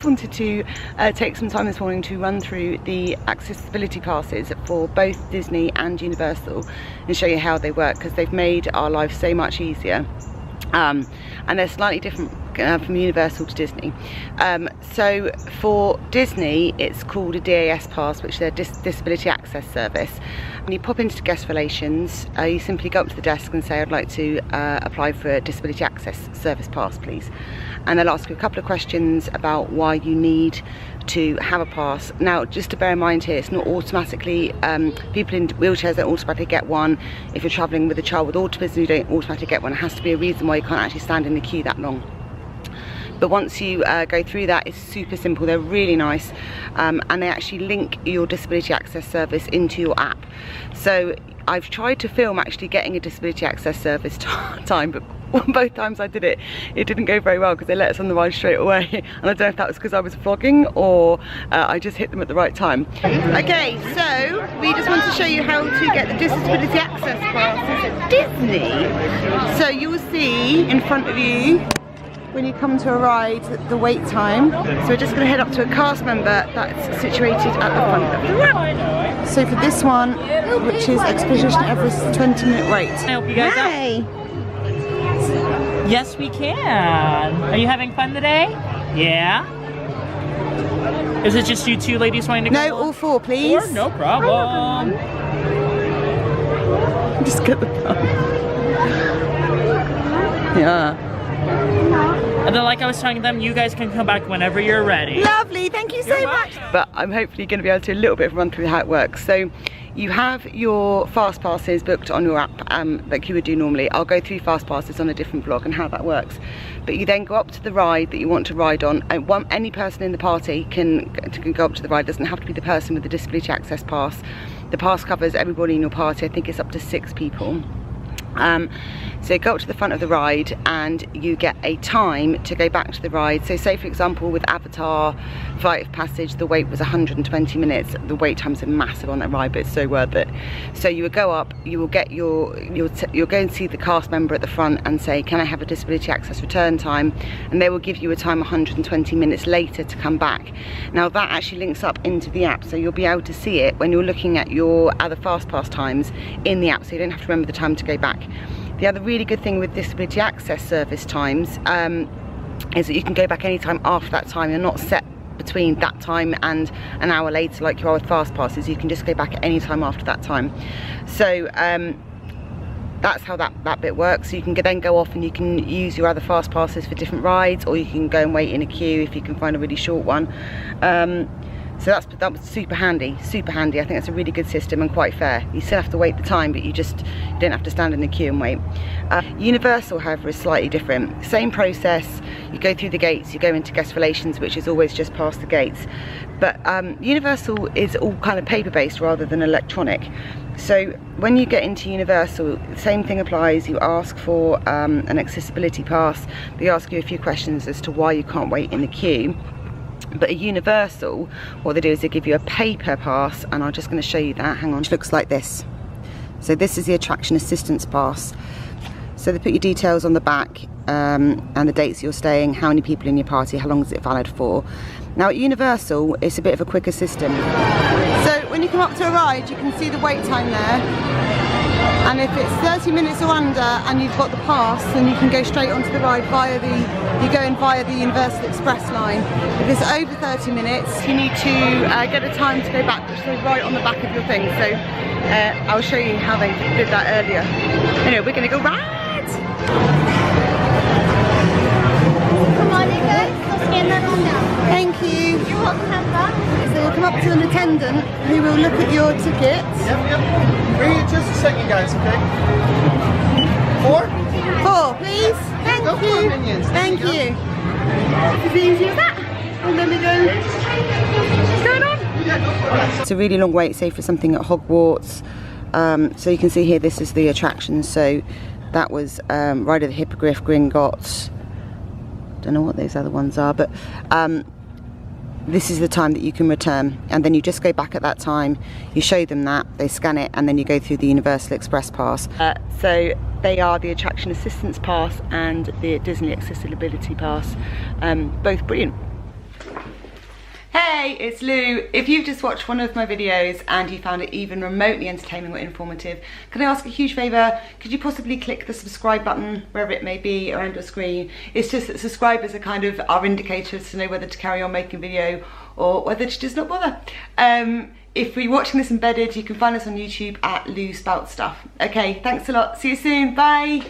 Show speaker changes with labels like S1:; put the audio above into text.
S1: Wanted to take some time this morning to run through the accessibility passes for both Disney and Universal and show you how they work, because they've made our lives so much easier, and they're slightly different from Universal to Disney. So for Disney it's called a DAS pass, which is their disability access service. When you pop into guest relations, you simply go up to the desk and say, I'd like to apply for a disability access service pass please, and they'll ask you a couple of questions about why you need to have a pass. Now, just to bear in mind here, it's not automatically, people in wheelchairs don't automatically get one. If you're travelling with a child with autism, you don't automatically get one. It has to be a reason why you can't actually stand in the queue that long. But once you go through that, it's super simple. They're really nice, and they actually link your disability access service into your app. So I've tried to film actually getting a disability access service time, but both times I did it, it didn't go very well because they let us on the ride straight away. And I don't know if that was because I was vlogging or I just hit them at the right time. Okay, so we just want to show you how to get the disability access passes at Disney. So you will see in front of you, when you come to a ride, the wait time. So we're just going to head up to a cast member that's situated at the front of the ride. So for this one, which is exposition every 20-minute wait.
S2: I hope you guys
S1: Hey!
S2: Yes, we can. Are you having fun today? Yeah? Is it just you two ladies wanting to go?
S1: No, all four, please.
S2: Four? No problem.
S1: Just get the fun. Yeah.
S2: And then, like I was telling them, you guys can come back whenever you're ready.
S1: Lovely, thank you so much. But I'm hopefully going to be able to do a little bit of a run through how it works. So you have your fast passes booked on your app like you would do normally. I'll go through fast passes on a different vlog and how that works. But you then go up to the ride that you want to ride on, and any person in the party can go up to the ride. It doesn't have to be the person with the disability access pass. The pass covers everybody in your party. I think it's up to 6 people. So you go up to the front of the ride and you get a time to go back to the ride. So say for example with Avatar Flight of Passage, the wait was 120 minutes. The wait times are massive on that ride, but it's so worth it. So you would go up, you will get you'll go and see the cast member at the front and say, can I have a disability access return time? And they will give you a time 120 minutes later to come back. Now that actually links up into the app, so you'll be able to see it when you're looking at your other fast pass times in the app, so you don't have to remember the time to go back. The other really good thing with disability access service times is that you can go back anytime after that time. You're not set between that time and an hour later like you are with fast passes. You can just go back at any time after that time. So that's how that bit works. So you can then go off and you can use your other fast passes for different rides, or you can go and wait in a queue if you can find a really short one. So that was super handy, super handy. I think that's a really good system and quite fair. You still have to wait the time, but you don't have to stand in the queue and wait. Universal, however, is slightly different. Same process, you go through the gates, you go into guest relations, which is always just past the gates. But Universal is all kind of paper-based rather than electronic. So when you get into Universal, the same thing applies. You ask for an accessibility pass. They ask you a few questions as to why you can't wait in the queue. But a Universal, what they do is they give you a paper pass, and I'm just going to show you that. Hang on. It looks like this. So this is the attraction assistance pass. So they put your details on the back, and the dates you're staying, how many people in your party, how long is it valid for. Now at Universal, it's a bit of a quicker system. So when you come up to a ride, you can see the wait time there. And if it's 30 minutes or under and you've got the pass, then you can go straight onto the ride via you go in via the Universal Express line. If it's over 30 minutes, you need to get a time to go back, which is right on the back of your thing. So I'll show you how they did that earlier. Anyway, we're going to go ride!
S3: Come on in guys, let's scan that on now.
S1: Thank you.
S3: You're welcome, have fun.
S1: So you'll come up to an attendant who will look at your tickets.
S4: Yep. Bring it just a second, guys, okay? 4?
S1: 4, please. Thank
S4: Go for
S1: you.
S4: it, minions. There
S1: Thank
S4: you go.
S1: you. As easy as that. And then we go. What's going on?
S4: Yeah, go for it.
S1: It's a really long wait, say for something at Hogwarts. So you can see here, this is the attraction. So that was Ride of the Hippogriff, Gringotts. Don't know what those other ones are, but this is the time that you can return, and then you just go back at that time, you show them that, they scan it, and then you go through the Universal Express pass. So they are the Attraction Assistance Pass and the Disney Accessibility Pass, both brilliant. Hey, it's Lou. If you've just watched one of my videos and you found it even remotely entertaining or informative, can I ask a huge favour? Could you possibly click the subscribe button, wherever it may be, around your screen? It's just that subscribers are kind of our indicators to know whether to carry on making video or whether to just not bother. If you're watching this embedded, you can find us on YouTube at Lou Spout Stuff. Okay, thanks a lot. See you soon. Bye.